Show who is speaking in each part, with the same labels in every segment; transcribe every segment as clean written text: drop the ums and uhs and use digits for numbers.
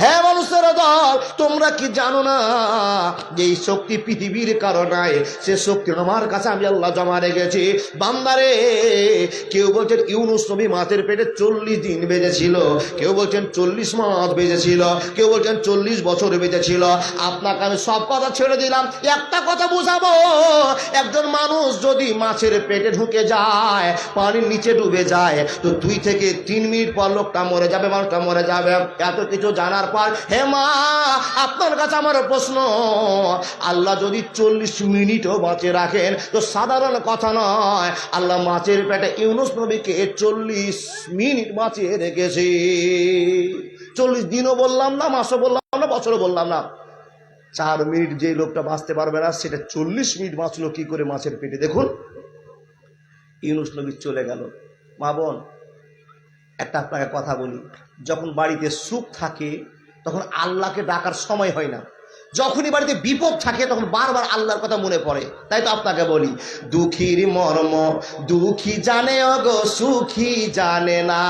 Speaker 1: হ্যাঁ মানুষের দল, তোমরা কি জানো না যে এই শক্তি পৃথিবীর কারণে, সে শক্তি আমার কাছে আমি আল্লাহ জমা রেখেছি। বান্দারে, কেউ বলছেন ইউনুস নবী মাছের পেটে 40 দিন বেজেছিল, কেউ বলছেন 40 মাস বেজেছিল, কেউ বলছেন 40 বছর বেজেছিল। আপনাকে আমি সব কথা ছেড়ে দিলাম, একটা কথা বুঝাবো। একজন মানুষ যদি মাছের পেটে ঢুকে যায়, পানির নিচে ডুবে যায়, তো 2 থেকে 3 মিনিট পর লোকটা মরে যাবে, মানুষটা মরে যাবে। এত কিছু জানার পর হে মা, আপনার কাছে আমার প্রশ্ন, আল্লাহ যদি 40 মিনিটও বাঁচিয়ে রাখেন তো সাধারণ কথা নয়, আল্লাহ মাছের পেটে ইউনুস নবীকে 40 মিনিট বাঁচিয়ে রেখেছে। 40 দিনও বললাম না, মাসও বললাম না, বছরও বললাম না। 4 মিনিট যে লোকটা বাঁচতে পারবে না, সেটা 40 মিনিট বাঁচলো কি করে মাছের পেটে। দেখুন, ইউনুস নবী চলে গেল। মা বোন, একটা আপনাকে কথা বলি, যখন বাড়িতে সুখ থাকে তখন আল্লাহকে ডাকার সময় হয় না, যখনই বাড়িতে বিপদ থাকে তখন বারবার আল্লাহর কথা মনে পড়ে। তাই তো আপনাকে বলি, দুঃখীর মর্ম দুঃখী জানে অগো সুখী জানে না,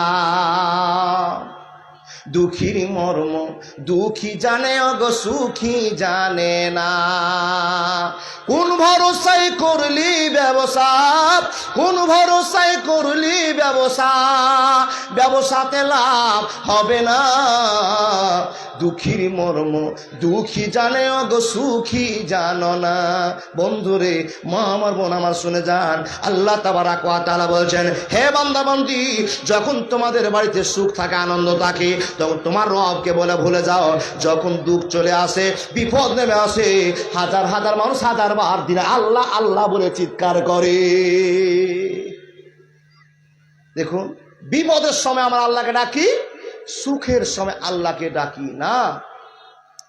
Speaker 1: দুঃখীর মর্ম দুঃখী জানে অগো সুখী জানে না। কোন ভরসায় করলি ব্যবসা, কোন ভরসায় করলি ব্যবসা, ব্যবসাতে লাভ হবে না। দুঃখীর মর্ম দুঃখী জানে অগো সুখী জানো না। বন্ধুরে, মা আমার, বোন আমার, শুনে যান, আল্লাহ তাবারাক ওয়া তাআলা বলছেন, হে বান্দা বান্দি, যখন তোমাদের বাড়িতে সুখ থাকে, আনন্দ থাকে, তখন তোমার রবকে বলে ভুলে যাও। যখন দুঃখ চলে আসে, বিপদ নেমে আসে, হাজার হাজার মানুষ হাজার বার দিনে আল্লাহ আল্লাহ বলে চিৎকার করে। দেখুন, বিপদের সময় আমরা আল্লাহকে ডাকি, সুখের সময় আল্লাহকে ডাকি না।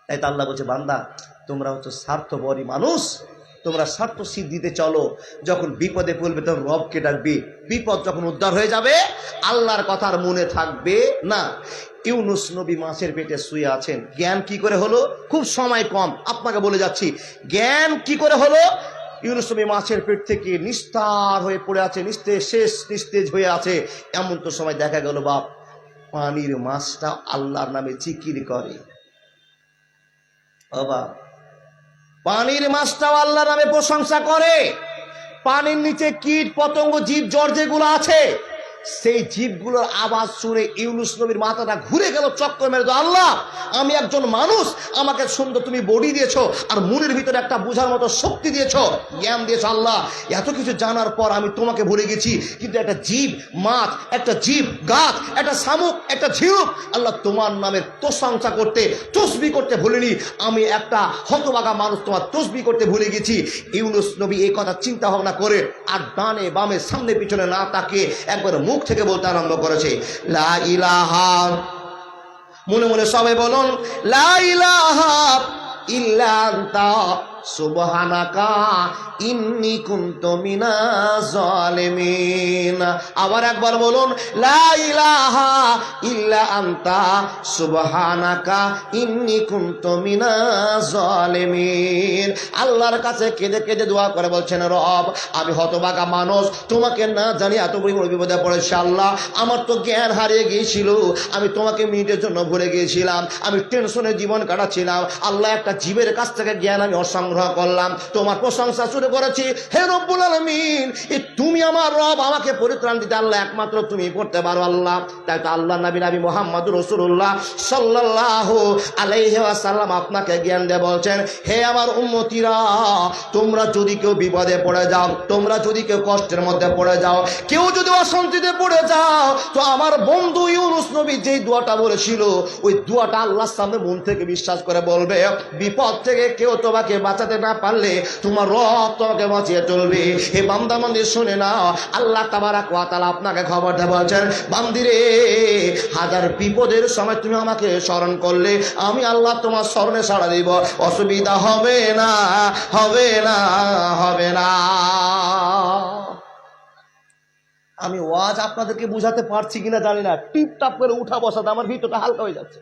Speaker 1: তাই তো আল্লাহ বলছে, বান্দা তোমরা হচ্ছে স্বার্থপরী মানুষ, তোমরা স্বার্থ সিদ্ধিতে চলো। যখন বিপদে পড়বে তখন রবকে ডাকবে, বিপদ যখন উদ্ধার হয়ে যাবে আল্লাহর কথা আর মনে থাকবে না। ইউনুস নবী মাছের পেটে শুয়ে আছেন, জ্ঞান কি করে হলো? খুব সময় কম, আপনাকে বলে যাচ্ছি জ্ঞান কি করে হলো। ইউনুস নবী মাছের পেট থেকে নিস্তার হয়ে পড়ে আছে, নিস্তেজ হয়ে আছে। এমন তো সময় দেখা গেল বাপ, পানির মাছটা আল্লাহর নামে জিকির করে। বাবা, পানির মাছটাও আল্লাহর নামে প্রশংসা করে। পানির নিচে কীট পতঙ্গ জীব জড় যেগুলো আছে, সেই জীবগুলোর আওয়াজ শুনে ইউনুস নবীর মাথাটা ঘুরে গেল, চক্কর মেরে তো, আল্লাহ আমি একজন মানুষ, আমাকে সুন্দর তুমি বডি দিয়েছো, আর মনের ভিতরে একটা বোঝার মতো শক্তি দিয়েছো, জ্ঞান দিয়েছো। আল্লাহ, এত কিছু জানার পর আমি তোমাকে ভুলে গেছি, কিন্তু একটা জীব মাছ, একটা জীব গাছ, একটা শামুক, একটা ঝিনুক, আল্লাহ তোমার নামের প্রশংসা করতে, তসবিহ করতে ভুলিনি। আমি একটা হতভাগা মানুষ, তোমার তসবিহ করতে ভুলে গেছি। ইউনুস নবী এই কথা চিন্তা ভাবনা করে আর ডানে বামে সামনে পিছনে না তাকিয়ে একবার মুখ থেকে বলতে আরম্ভ করেছে, লা ইলাহা, মনে মনে সবাই বলুন, লা ইলাহা ইল্লা আনতা সুবহানাকা ইন্নী কুনতু মিনাজ জালিমিন। আবার একবার বলুন, লা ইলাহা ইল্লা আনতা সুবহানাকা ইন্নী কুনতু মিনাজ জালিমিন। আল্লাহর কাছে কেঁদে কেঁদে দোয়া করে বলছেন, রব আমি হতভাগা মানুষ, তোমাকে না জানি এত বড় বিপদে পড়েছে। আল্লাহ আমার তো জ্ঞান হারিয়ে গিয়েছিল, আমি তোমাকে মিনিটের জন্য ভুলে গিয়েছিলাম, আমি টেনশনে জীবন কাটাচ্ছিলাম। আল্লাহ একটা জীবের কাছ থেকে জ্ঞান আমি অসংগ্রহ করলাম, তোমার প্রশংসা শুরু করেছি। হে রব্বুল আলামিন, তুমি আমার রব, আমাকে পরিত্রাণ দিতে আল্লাহ একমাত্র তুমি করতে পারো আল্লাহ। তাই তো আল্লাহ নবী মুহাম্মদুর রাসূলুল্লাহ সাল্লাল্লাহু আলাইহি ওয়াসাল্লাম আপনাকে জ্ঞান দিয়ে বলছেন, হে আমার উম্মতিরা, তোমরা যদি কেউ বিপদে পড়ে যাও, তোমরা যদি কেউ কষ্টের মধ্যে পড়ে যাও, কেউ যদি অশান্তিতে পড়ে যাও, তো আমার বন্ধু ইউনুস নবী যেই দোয়াটা বলেছিল, ওই দোয়াটা আল্লাহর সামনে মন থেকে বিশ্বাস করে বলবে, বিপদ থেকে কেউ তোমাকে বাঁচাতে না পারলে তোমার রব তোমাকে বাঁচিয়ে চলবে। হে বান্দা বান্দি শুনে নাও, আল্লাহ তাবারাক ওয়া তাআলা আপনাকে খবর দিয়ে বলছেন, বান্দিরে হাজার বিপদের সময় তুমি আমাকে স্মরণ করলে আমি আল্লাহ তোমার স্মরণে সাড়া দিব, অসুবিধা হবে না, হবে না, হবে না। আমি ওয়াজ আপনাদেরকে বুঝাতে পারছি কিনা জানি না, টিপটাপ করে উঠা বসাতে আমার ভিতরটা হালকা হয়ে যাচ্ছে।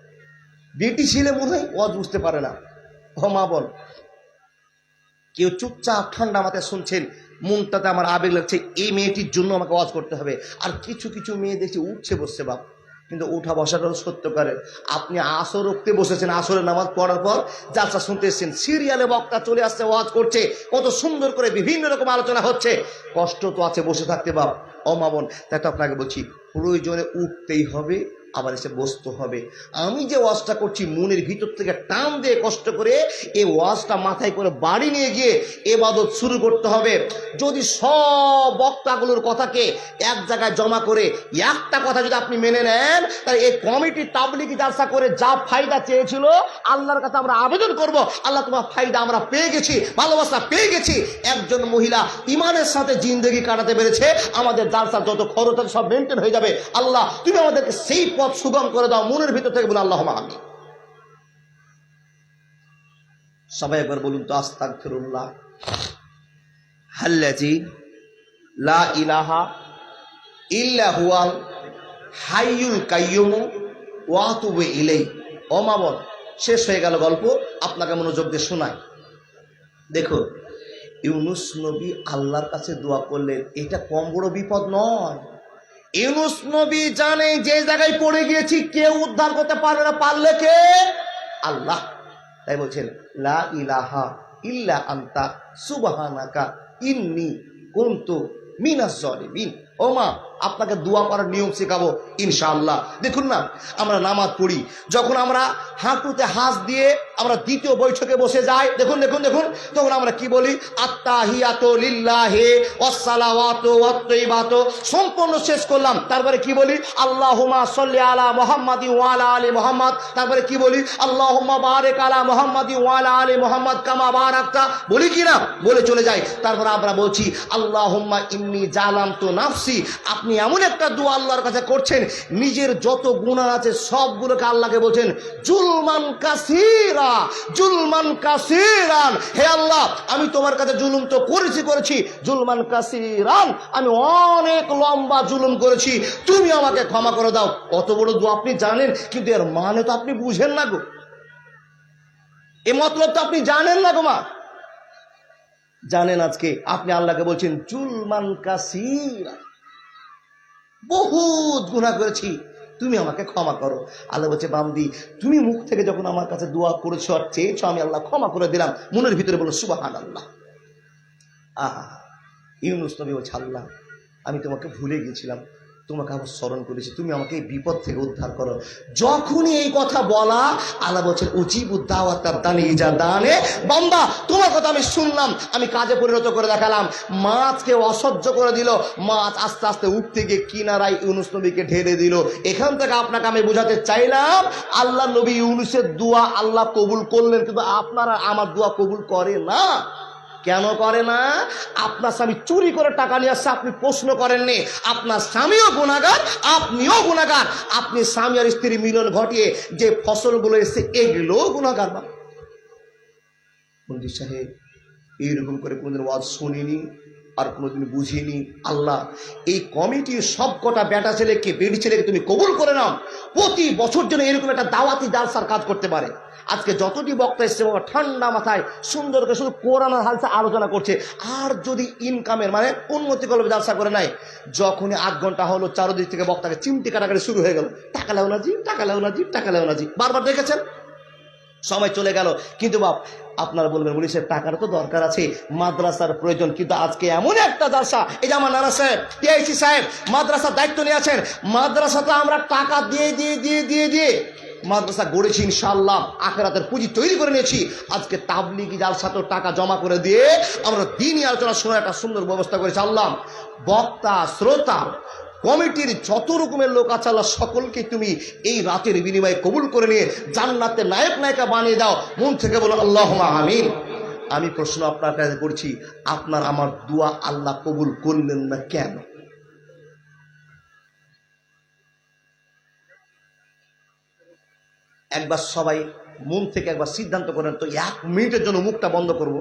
Speaker 1: বেটি ছেলে মনে হয় ওয়াজ বুঝতে পারে না। ও মা বল, কেউ চুপচাপ ঠান্ডা মাথায় শুনছেন, মনটাতে আমার আবেগ লাগছে, এই মেয়েটির জন্য আমাকে ওয়াজ করতে হবে। আর কিছু কিছু মেয়ে দেখছে উঠছে বসছে, বাপ কিন্তু উঠা বসাটাও সত্য করে। আপনি আসর রক্তে বসেছেন, আসরের নামাজ পড়ার পর জালসা শুনতে এসেছেন, সিরিয়ালে বক্তা চলে আসছে, ওয়াজ করছে, কত সুন্দর করে বিভিন্ন রকম আলোচনা হচ্ছে, কষ্ট তো আছে বসে থাকতে বাপ ও মা বোন। তাই তো আপনাকে বলছি, প্রয়োজনে উঠতেই হবে, আবার এসে বসতে হবে। আমি যে ওয়াজটা করছি মনের ভিতর থেকে টান দিয়ে কষ্ট করে এই ওয়াজটা মাথায় করে বাড়ি নিয়ে গিয়ে ইবাদত শুরু করতে হবে। যদি সব বক্তাগুলোর কথাকে এক জায়গায় জমা করে একটা কথা যদি আপনি মেনে নেন, তাহলে এই কমিটি তাবলিগি জালসা করে যা ফায়দা চেয়েছিল আল্লাহর কাছে আমরা আবেদন করব, আল্লাহ তোমার ফায়দা আমরা পেয়ে গেছি, ভালোবাসা পেয়ে গেছি। একজন মহিলা ইমানের সাথে জিন্দেগি কাটাতে পেরেছে, আমাদের জালসার যত খরচ আছে সব মেনটেন হয়ে যাবে। আল্লাহ তুমি আমাদেরকে সেই পথ সুগম করে দাও, মনের ভিতর থেকে বলে আল্লাহুম্মা আমিন। সবাই একবার বলুন তো আস্তাগফিরুল্লাহ আল্লাযী লা ইলাহা ইল্লা হুয়াল হাইয়ুল কাইয়্যুম ওয়া আতুবু ইলাইহি। ও মা বোন, শেষ হয়ে গেল গল্প, আপনাকে মনোযোগ দিয়ে শোনাই। দেখো, ইউনুস নবী আল্লাহর কাছে দোয়া করলেন, এটা কম বড় বিপদ নয়। ইউনুস নবী জানে যে জায়গায় পড়ে গিয়েছি কেউ উদ্ধার করতে পারবে না, পারলে কে? আল্লাহ। তাই বলছেন লা ইলাহা ইল্লা আনতা সুবহানাকা ইন্নী কুনতু মিনাজ জালিমিন। ও মা, আপনাকে দোয়া করার নিয়ম শেখাবো ইনশাআল্লাহ। দেখুন না, আমরা নামাজ পড়ি, যখন আমরা হাঁটুতে হাত দিয়ে আমরা দ্বিতীয় বৈঠকে বসে যাই, দেখুন দেখুন দেখুন, তখন আমরা কি বলি? আত্তাহিয়াতু লিল্লাহি ওয়াসসালাওয়াতু ওয়াত-তাইয়্যিবাতু। সম্পূর্ণ শেষ করলাম, তারপরে কি বলি? আল্লাহুম্মা সাল্লি আলা মুহাম্মাদিন ওয়া আলা আলি মুহাম্মাদ। তারপরে কি বলি? আল্লাহুম্মা বারিক আলা মুহাম্মাদিন ওয়া আলা আলি মুহাম্মাদ কামা বারাকতা। বলি কি না? বলে চলে যাই। তারপর আমরা বলছি আল্লাহুম্মা ইন্নী জালামতু নাফসি। আপনি এমন একটা দোয়া আল্লাহর কাছে করছেন, নিজের যত গুনাহ আছে সবগুলোকে আল্লাহকে বলছেন জুলমান কাসীরা, জুলমান কাসীরান। হে আল্লাহ, আমি তোমার কাছে জুলুম তো করেছি, জুলমান কাসীরান, আমি অনেক লম্বা জুলুম করেছি, তুমি আমাকে ক্ষমা করে দাও। কত বড় দোয়া আপনি জানেন, কিন্তু এর মানে তো আপনি বুঝেন না গো, এ মতলব তো আপনি জানেন না গো মা। জানেন আজকে আপনি আল্লাহকে বলছেন জুলমান কাসীরা, বহুত গুনাহ করেছি, তুমি আমাকে ক্ষমা করো। আল্লাহ বলছে বান্দি, তুমি মুখ থেকে যখন আমার কাছে দোয়া করেছো আর চেয়েছো, আমি আল্লাহ ক্ষমা করে দিলাম। মনের ভিতরে বলো সুবহানাল্লাহ। আহা, ইউনুস নবী বলছে আল্লাহ, আমি তোমাকে ভুলে গিয়েছিলাম, তোমাকে আবার স্মরণ করেছি, তুমি আমাকে এই বিপদ থেকে উদ্ধার করো। যখনই এই কথা বলা, আল্লাহ বলছেন উজিবুদ দাওয়াতাদ দানি ইজা দানে। বান্দা, তোমার কথা আমি শুনলাম, আমি কাজে পরিণত করে দেখালাম। মাছকে অসহ্য করে দিল, মাছ আস্তে আস্তে উঠতে গিয়ে কিনারায় ইউনুস নবীকে ঢেলে দিল। এখান থেকে আপনাকে আমি বোঝাতে চাইলাম, আল্লাহ নবী ইউনুসের দোয়া আল্লাহ কবুল করলেন, কিন্তু আপনারা আমার দোয়া কবুল করে না। কেন করে না? আপনার স্বামী চুরি করে টাকা নিয়ে আসছে, আপনি প্রশ্ন করেননি। আপনার স্বামীও গুনাহগার, আপনিও গুনাহগার। আপনি স্বামী আর স্ত্রী মিলন ঘটিয়ে যে ফসলগুলো এসছে এগুলোও গুনাহগার। বা মন্দির সাহেব, এইরকম করে কোনোদিন ওয়াজ শুনিনি আর কোনোদিন বুঝিনি। আল্লাহ, এই কমিটির সব কটা বেটা ছেলেকে, বেটি ছেলেকে তুমি কবুল করে নাও, প্রতি বছর যেন এরকম একটা দাওয়াতি জালসার কাজ করতে পারে। আজকে যতটি বক্তা এসছে বাবা ঠান্ডা মাথায় সুন্দর করে শুধু কোরআন আর হাদিস আলোচনা করছে, আর যদি ইনকামের মানে উন্নতি করবে জালসা করে নাই, যখনই 8 ঘন্টা হলো চারদিক থেকে বক্তাকে চিমটি কাটাকাটি শুরু হয়ে গেল, টাকা লেও না জি, টাকা লেও না জি, টাকা লেও না জি, বারবার দেখেছেন, সময় চলে গেল। কিন্তু বাপ, আপনারা বলবেন বলি সে টাকার তো দরকার আছে, মাদ্রাসার প্রয়োজন, কিন্তু আজকে এমন একটা জালসা, এই যে আমার নানা সাহেব টিআইসি সাহেব মাদ্রাসার দায়িত্ব নিয়েছেন, মাদ্রাসাতে আমরা টাকা দিয়ে দিয়ে দিয়ে দিয়ে দিয়ে মাদ্রাসা গড়েছি, ইনশাআল্লাহ আখিরাতের পুঁজি তৈরি করে নিয়েছি। আজকে তাবলিগি জালসাতেও টাকা জমা করে দিয়ে আমরা দ্বীনি আলোচনা শোনার একটা সুন্দর ব্যবস্থা করেছি। আল্লাহ, বক্তা, শ্রোতা, কমিটির যত রকমের লোক আছে, আল্লাহ সকলকে তুমি এই রাতের বিনিময়ে কবুল করে নিয়ে জান্নাতের নায়ক নায়িকা বানিয়ে দাও। মন থেকে বলো আল্লাহুম্মা আমিন। আমি প্রশ্ন আপনার কাছে করছি, আপনার আমার দোয়া আল্লাহ কবুল করলেন না কেন? একবার সবাই মন থেকে একবার সিদ্ধান্ত করেন তো, 1 মিনিটের জন্য মুখটা বন্ধ করব।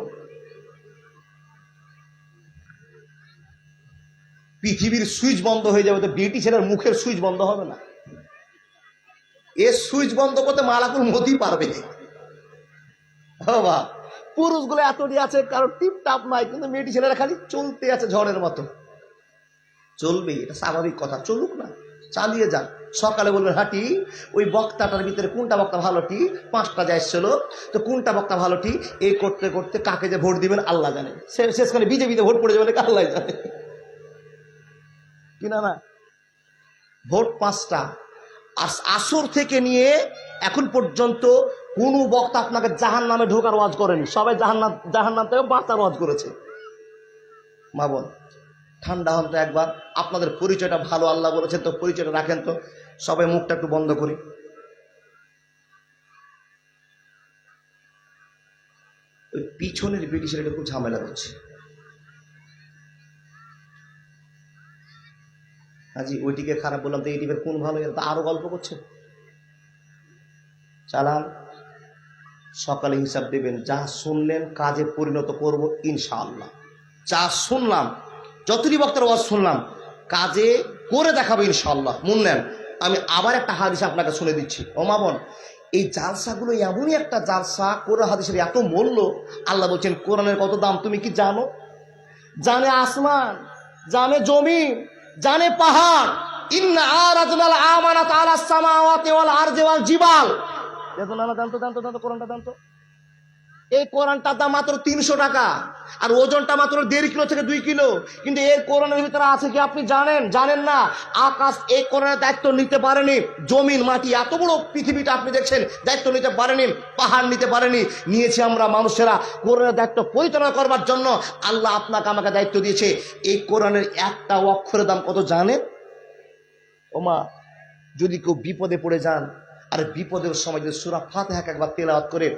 Speaker 1: পৃথিবীর সুইচ বন্ধ হয়ে যাবে, তো বেটি ছেলের মুখের সুইচ বন্ধ হবে না? এ সুইচ বন্ধ করতে মালাকুল মতি পারবে। বাবা, পুরুষগুলো এতটি আছে, কারো টিপ টাপ নাই, কিন্তু মেয়েটি ছেলেরা খালি চলতে আছে ঝড়ের মতো। চলবে, এটা স্বাভাবিক কথা, চলুক না, চালিয়ে যান। সকালে বলবেন হাঁটি, ওই বক্তাটার ভিতরে কোনটা বক্তা ভালোটি, 5টা যা এসছিল, তো কোনটা বক্তা ভালোটি, এই করতে করতে কাকে যে ভোট দিবেন আল্লাহ জানে, শেষখানে বিজেপিতে ভোট পড়ে যাবে আল্লাহ জানে কিনা না। ভোট 5টা, আর আসর থেকে নিয়ে এখন পর্যন্ত কোনো বক্তা আপনাকে জাহান নামে ঢোকার ওয়াজ করেনি, সবাই জাহান নাম থেকে বাঁচার ওয়াজ করেছে। মা বোন, ঠান্ডা হন তো একবার, আপনাদের পরিচয়টা ভালো আল্লাহ বলেছেন, তো পরিচয়টা রাখেন তো। সবাই মুখটা একটু বন্ধ করি। ওই পিছনের ব্রিটিশের এটা খুব ঝামেলা হচ্ছে। হাজি ওইটিকে খারাপ বললাম তো এইটিকে কোন ভালো, এটা তো আরো গল্প করছে। চালান, সকালে হিসাব দেবেন, যা শুনলেন কাজে পরিণত করব ইনশাআল্লাহ। যা শুনলাম, যতটি বক্তার ওয়াজ শুনলাম, কাজে করে দেখাবো ইনশাআল্লাহ। মন নেন, আমি আবার একটা হাদিস আপনাকে শুনে দিচ্ছি। ও মা বোন, এই জালসাগুলো এমনই একটা জালসা, কোরআন হাদিসের এত মূল্য। আল্লাহ বলছেন কোরআনের কত দাম তুমি কি জানো? জানে আসমান, জানে জমিন, জানে পাহাড়। ইন্না আরাদনাল আমানাত আলাস সামাওয়াতি ওয়াল আরদি ওয়াল জিবাল। দেখুন না, দান্ত কোরআনটা দান্ত। এই কোরআনটার দাম মাত্র 300 টাকা, আর ওজনটা মাত্র 1.5 কিলো থেকে 2 কিলো। কিন্তু এর কোরআনের ভিতরে আছে কি আপনি জানেন? জানেন না। আকাশ এই কোরআনের দায়িত্ব নিতে পারেনি, জমিন মাটি এত বড় পৃথিবীটা আপনি দেখছেন দায়িত্ব নিতে পারেনি, পাহাড় নিতে পারেনি। নিয়েছি আমরা মানুষেরা কোরআনের দায়িত্ব পরিচালনা করবার জন্য। আল্লাহ আপনাকে আমাকে দায়িত্ব দিয়েছে। এই কোরআনের একটা অক্ষরের দাম কত জানেন? ওমা, যদি কেউ বিপদে পড়ে যান, আর বিপদের সময় যদি সূরা ফাতিহা একবার তেলাওয়াত করে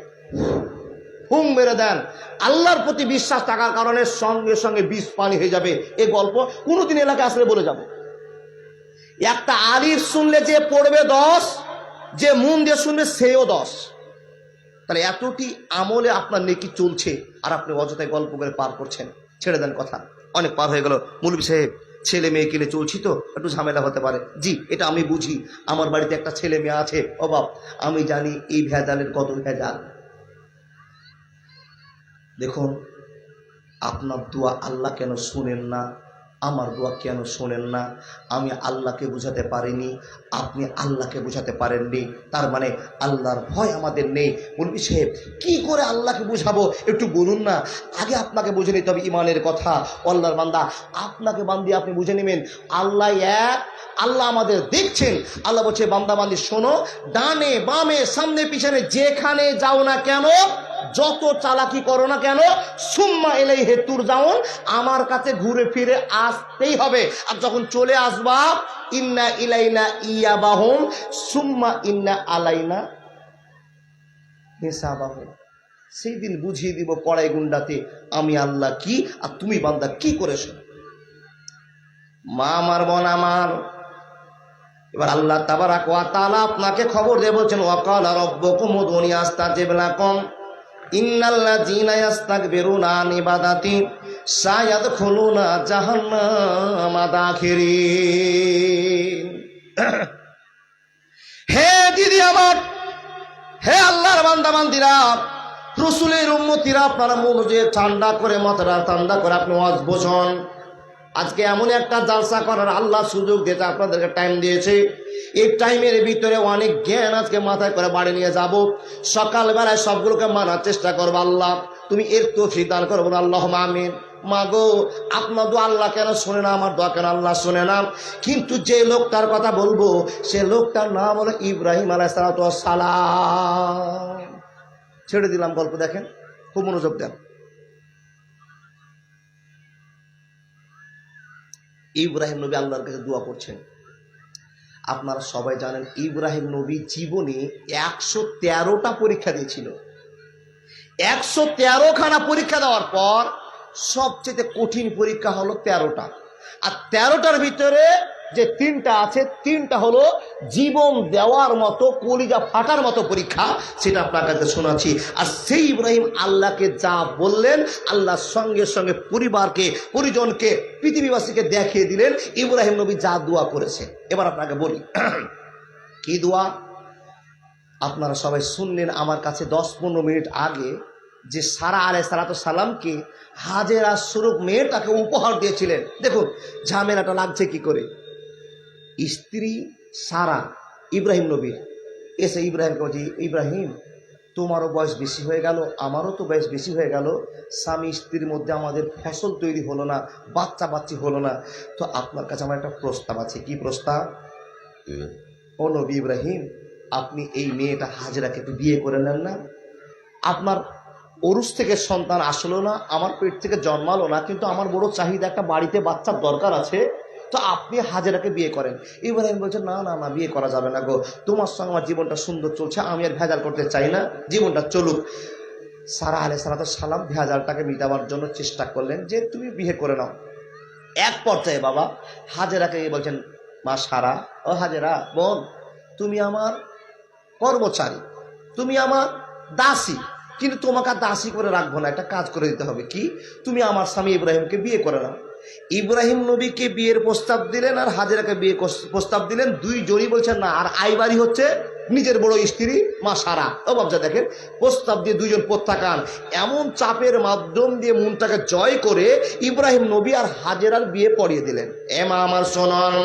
Speaker 1: হুম মেরে দেন, আল্লাহর প্রতি বিশ্বাস থাকার কারণে সঙ্গে সঙ্গে বিষ পানি হয়ে যাবে। এই গল্প কোনোদিন এলাকায় আসলে বলে যাব। একটা আলিফ শুনলে যে পড়বে 10, যে মন দিয়ে শুনবে সেও 10। তাহলে এতটি আমলে আপনার নেকি চলছে, আর আপনি অযথায় গল্প করে পার করছেন। ছেড়ে দেন কথা, অনেক পার হয়ে গেল। মৌলভী সাহেব, ছেলে মেয়ে কিনে চলছি তো একটু ঝামেলা হতে পারে। জি, এটা আমি বুঝি। আমার বাড়িতে একটা ছেলে মেয়ে আছে, ও বাপ, আমি জানি এই ভেজালের কত ভেজাল। দেখুন, আপনার দোয়া আল্লাহ কেন শুনেন না? আমার দোয়া কেন শোনেন না? আমি আল্লাহকে বুঝাতে পারিনি, আপনি আল্লাহকে বুঝাতে পারেননি। তার মানে আল্লাহর ভয় আমাদের নেই। বলবি সাহেব, কি করে আল্লাহকে বুঝাবো একটু বলুন না। আগে আপনাকে বুঝে নিতে হবে ইমানের কথা। আল্লাহর বান্দা, আপনাকে বান্দি আপনি বুঝে নেবেন আল্লাহ এক, আল্লাহ আমাদের দেখছেন। আল্লাহ বলছে, বান্দা বান্দি শোনো, ডানে বামে সামনে পিছনে যেখানে যাও না কেন, যত চালাকি করো না কেন, সুম্মা ইলাইহি তুরজাউন, আমার কাছে ঘুরে ফিরে আসতেই হবে। আর যখন চলে আসবা, ইন্না ইলাইনা ইয়াবাহুম সুম্মা ইন্না আলাইনা হিসাবাহুম, সেই দিন বুঝিয়ে দিব পড়াই গুন্ডাতে আমি আল্লাহ কি আর তুমি বান্দা কি করেছো। মা আমার, বোন আমার, এবার আল্লাহ তাবারাক ওয়া তাআলা আপনাকে খবর দিয়ে বলছেন, ওয়াকালা রাব্বুকুম উদউনি আস্তাজিব লাকুম ইন্নাল্লাযীনা ইস্তাকবিরুনা আন ইবাদাতি সায়াদখুলুনা জাহান্নামা দাখিরিন। হে দিদি আমার, হে আল্লাহর বান্দা বান্দিরা, রাসূলের উম্মতিরা, আপনারা মনোযোগ ঠান্ডা করে, মাথাটা ঠান্ডা করে আপনি ওয়াজ বোঝুন। আজকে এমন একটা জালসা করার আল্লাহ সুযোগ দিয়েছে, আপনাদেরকে টাইম দিয়েছে। এই টাইমের ভিতরে অনেক জ্ঞান আজকে মাথায় করে বাড়ি নিয়ে যাব। সকালবেলায় সবগুলোকে মানার চেষ্টা করবো। আল্লাহ তুমি এর তৌফিক দান করো, আল্লাহুম্মা আমিন। মাগো, আপনার দোয়া আল্লাহ কেন শোনে না? আমার দোয়া কেন আল্লাহ শোনে না? কিন্তু যে লোকটার কথা বলবো, সে লোকটার নাম হলো ইব্রাহিম আলাইহিস সালাম। ছেড়ে দিলাম গল্প, দেখেন, খুব মনোযোগ দেন। ইব্রাহিম নবী আল্লাহর কাছে দোয়া করছেন। আপনারা সবাই জানেন ইব্রাহিম নবী জীবনে 113টা পরীক্ষা দিয়েছিল। 113খানা পরীক্ষা দেওয়ার পর সবচেয়ে কঠিন পরীক্ষা হলো 13টা। আর 13টার ভিতরে যে 3টা আছে, 3টা হলো জীবন দেওয়ার মতো, কলিজা ফাটার মতো পরীক্ষা। সেটা আপনার কাছে শোনাচ্ছি। আর সেই ইব্রাহিম আল্লাহকে যা বললেন, আল্লাহ সঙ্গে সঙ্গে পরিবারকে, পরিজনকে, পৃথিবীবাসীকে দেখিয়ে দিলেন ইব্রাহিম নবী যা দোয়া করেছে। এবার আপনাকে বলি কি দোয়া। আপনারা সবাই শুনলেন আমার কাছে 10-15 মিনিট আগে যে সারা আলাইহিস সালামকে হাজেরা স্বরূপ মেয়েটাকে উপহার দিয়েছিলেন। দেখুন ঝামেলাটা লাগছে কি করে। স্ত্রী সারা ইব্রাহিম নবীর এসে ইব্রাহিমকে বলছি, ইব্রাহিম তোমারও বয়স বেশি হয়ে গেল, আমারও তো বয়স বেশি হয়ে গেল, স্বামী স্ত্রীর মধ্যে আমাদের ফসল তৈরি হলো না, বাচ্চা বাচ্চি হলো না, তো আপনার কাছে আমার একটা প্রস্তাব আছে। কি প্রস্তাব? ও নবী ইব্রাহিম, আপনি এই মেয়েটা হাজেরাকে একটু বিয়ে করে নেন না। আপনার অরুষ থেকে সন্তান আসলো না, আমার পেট থেকে জন্মালো না, কিন্তু আমার বড় চাহিদা, একটা বাড়িতে বাচ্চার দরকার আছে, তো আপনি হাজেরাকে বিয়ে করেন। ইব্রাহিম বলছে, না না না, বিয়ে করা যাবে না গো, তোমার সঙ্গে আমার জীবনটা সুন্দর চলছে, আমি আর ভেজাল করতে চাই না, জীবনটা চলুক। সারা আলাইহিস সালাম ভেজালটাকে মিটাবার জন্য চেষ্টা করলেন যে তুমি বিয়ে করে নাও। এক পর্যায়ে বাবা হাজেরাকে বলছেন, মা সারা, ও হাজেরা বোন, তুমি আমার কর্মচারী, তুমি আমার দাসী, কিন্তু তোমাকে দাসী করে রাখবো না, একটা কাজ করে দিতে হবে। কি? তুমি আমার স্বামী ইব্রাহিমকে বিয়ে করে নাও। ইব্রাহিম নবীকে বিয়ের প্রস্তাব দিলেন আর হাজেরাকে বিয়ে প্রস্তাব দিলেন, দুই জড়ি বলছেন না। আর আইবারি হচ্ছে নিজের বড় স্ত্রী মা সারা। ও বাবজা দেখেন, প্রস্তাব দিয়ে দুইজন প্রত্যাখ্যান। এমন চাপের মাধ্যম দিয়ে মনটাকে জয় করে ইব্রাহিম নবী আর হাজেরার বিয়ে পড়িয়ে দিলেন। এ মা আমার শোনন,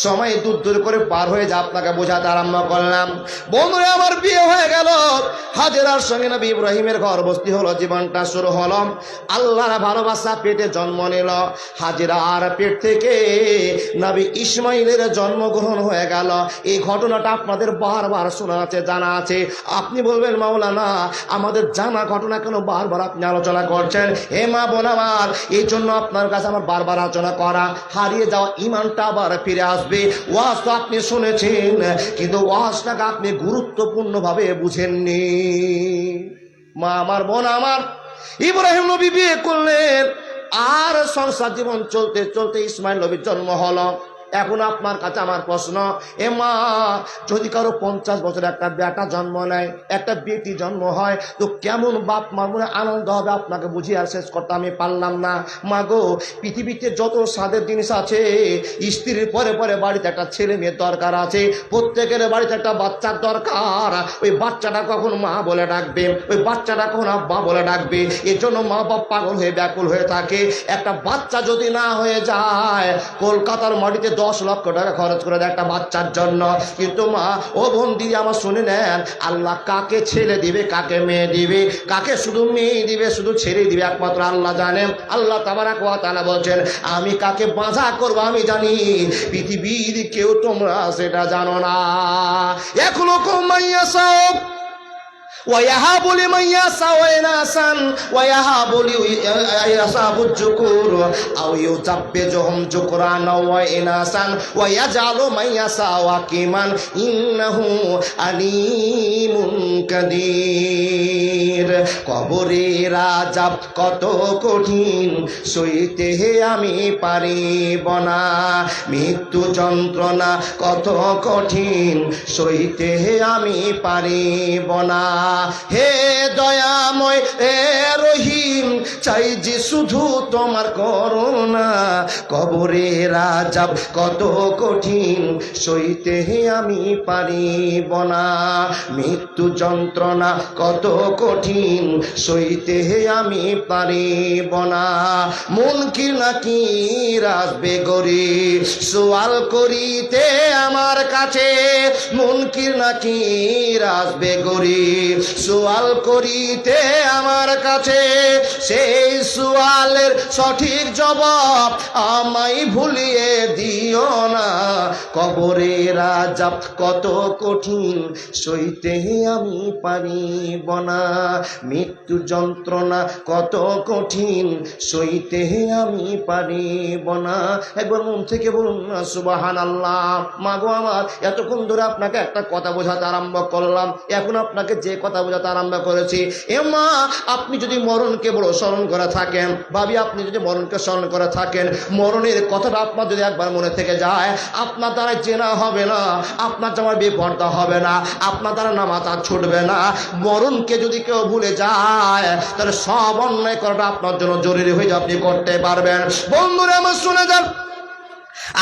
Speaker 1: সময় দূর দূর করে পার হয়ে যা, আপনাকে বোঝাতে আরম্ভ করলাম। বন্ধুরা আমার বিয়ে হয়ে গেল, হাজেরার সঙ্গে নবী ইব্রাহিমের ঘরবস্তি হলো, জীবনটা শুরু হলো। আল্লাহর ভালোবাসা পেটে জন্ম নিল। হাজেরার পেট থেকে নবী ইসমাইলের জন্মগ্রহণ হয়ে গেল। এই ঘটনাটা আপনাদের বারবার শোনা আছে, জানা আছে। আপনি বলবেন, মাওলানা আমাদের জানা ঘটনা কেন বারবার আপনি আলোচনা করছেন? হে মা বোন আমার, এই জন্য আপনার কাছে আমার বারবার আলোচনা করা, হারিয়ে যাওয়া ইমানটা আবার ফিরে আসবে। ওয়াজ তো আপনি শুনেছেন, কিন্তু ওয়াজটাকে আপনি গুরুত্বপূর্ণভাবে বুঝেননি। মা আমার, বোন আমার, ইব্রাহিম নবী বিয়ে করলেন, আর সংসার জীবন চলতে চলতে ইসমাইল নবীর জন্ম হলো। এখন আপনার কাছে আমার প্রশ্ন, এ মা, যদি কারো 50 বছর একটা বেটা জন্ম নেয়, একটা বেটি জন্ম হয়, তো কেমন বাপ মার মনে আনন্দ হবে আপনাকে বুঝিয়ে আর শেষ করতে আমি পারলাম না। মা গো, পৃথিবীতে যত স্বাদের জিনিস আছে, স্ত্রীর পরে পরে বাড়িতে একটা ছেলে মেয়ের দরকার আছে, প্রত্যেকের বাড়িতে একটা বাচ্চার দরকার। ওই বাচ্চাটা কখন মা বলে ডাকবে, ওই বাচ্চাটা কখন আব্বা বলে ডাকবে, এর জন্য মা বাপ পাগল হয়ে ব্যাকুল হয়ে থাকে। একটা বাচ্চা যদি না হয়ে যায়, কলকাতার মাটিতে 10 লক্ষ টাকা খরচ করে দেয় একটা বাচ্চার জন্য। কিন্তু মা ও বোন দিদি আমার শুনে নেন, আল্লাহ কাকে ছেলে দিবে, কাকে মেয়ে দিবে, কাকে শুধু মেয়ে দিবে, শুধু ছেলে দিবে, একমাত্র আল্লাহ জানেন। আল্লাহ তাবারাক ওয়া তাআলা বলছেন, আমি কাকে বাঁধা করবো আমি জানি, পৃথিবীর কেউ তোমরা সেটা জানো না। এখনো কমাইয়াছাও ويهب لمن يشاء إناثا ويهب ليشاء الذكور أو يزوجهم ذكرانا وإناثا ويجعل من يشاء عقيما إنه عليم قدير। কবরের আযাব কত কঠিন, সইতে আমি পারিব না। মৃত্যু যন্ত্রণা কত কঠিন, সইতে আমি পারিব না। হে দয়াময় হে রহিম, চাই যে শুধু তোমার করুণা। কবরের আযাব কত কঠিন, সইতে আমি পারিব না। মৃত্যু যন্ত্রণা কত কঠিন, সইতে আমি পারিব না। মুনকির নাকির আসবে গরি, সওয়াল করিতে আমার কাছে। মুনকির নাকির আসবে গরি, সওয়াল করিতে আমার কাছে। সেই সওয়ালের সঠিক জবাব আমায় ভুলিয়ে দিও না। কবরের আযাব কত কঠিন, সইতে আমি পারিব না। মৃত্যু যন্ত্রণা কত কঠিন, সইতে আমি পারিব না। একবার মন থেকে বলুন না সুবহানাল্লাহ। মাগো আমার, এতক্ষণ ধরে আপনাকে একটা কথা বোঝাতে আরম্ভ করলাম, এখন আপনাকে যে কথা বোঝাতে আরম্ভ করেছি, এ মা, আপনি যদি মরণকে বড় স্মরণ করে থাকেন, ভাবি আপনি যদি মরণকে স্মরণ করে থাকেন, মরণের কথাটা আপনার যদি একবার মনে থেকে যায়, আপনার দ্বারা জেনা হবে না, আপনার জামার বেপর্দা হবে না, আপনার দ্বারা নামাজ আর ছুটবে না। মরণকে যদি কেউ ভুলে যায়, তাহলে সব অন্যায় করাটা আপনার জন্য জরুরি হয়ে যায়, আপনি করতে পারবেন। বন্ধুরা আমার শুনে যান,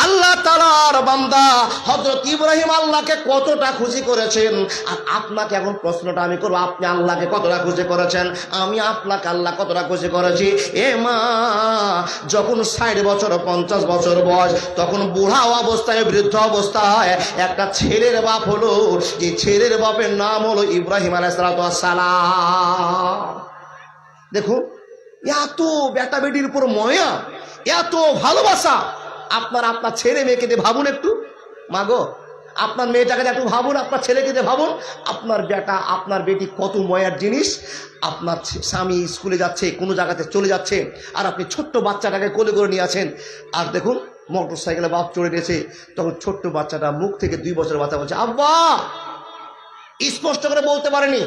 Speaker 1: আল্লাহ তাআলার বান্দা হযরত ইব্রাহিম আল্লাহকে কতটা খুশি করেছেন। আর আপনাকে এখন প্রশ্নটা আমি করব, আপনি আল্লাহকে কতটা খুশি করেছেন? আমি আপনাকে আল্লাহ কতটা খুশি করেছি? এ মা, যখন 60 বছর 50 বছর বয়স, তখন বুড়া অবস্থায় বৃদ্ধ অবস্থায় একটা ছেলের বাপ হলো, যে ছেলের বাপের নাম হলো ইব্রাহিম আলাইহিস সালাম। দেখুন, এত বেটা বেটির উপর ময়া, এত ভালোবাসা। আপনার ছেলে মেয়েকে দিয়ে ভাবুন একটু, মাগো আপনার মেয়েটাকে একটু ভাবুন, আপনার ছেলেকে দিয়ে ভাবুন, আপনার বেটা আপনার বেটি কত ময়ার জিনিস। আপনার স্বামী স্কুলে যাচ্ছে, কোনো জায়গাতে চলে যাচ্ছে, আর আপনি ছোট্ট বাচ্চাটাকে কোলে করে নিয়ে আছেন। আর দেখুন মোটর সাইকেলে বাপ চড়ে নিয়েছে, তখন ছোট্ট বাচ্চাটা মুখ থেকে 2 বছরের বাচ্চা বলছে আব্বা, স্পষ্ট করে বলতে পারেনি।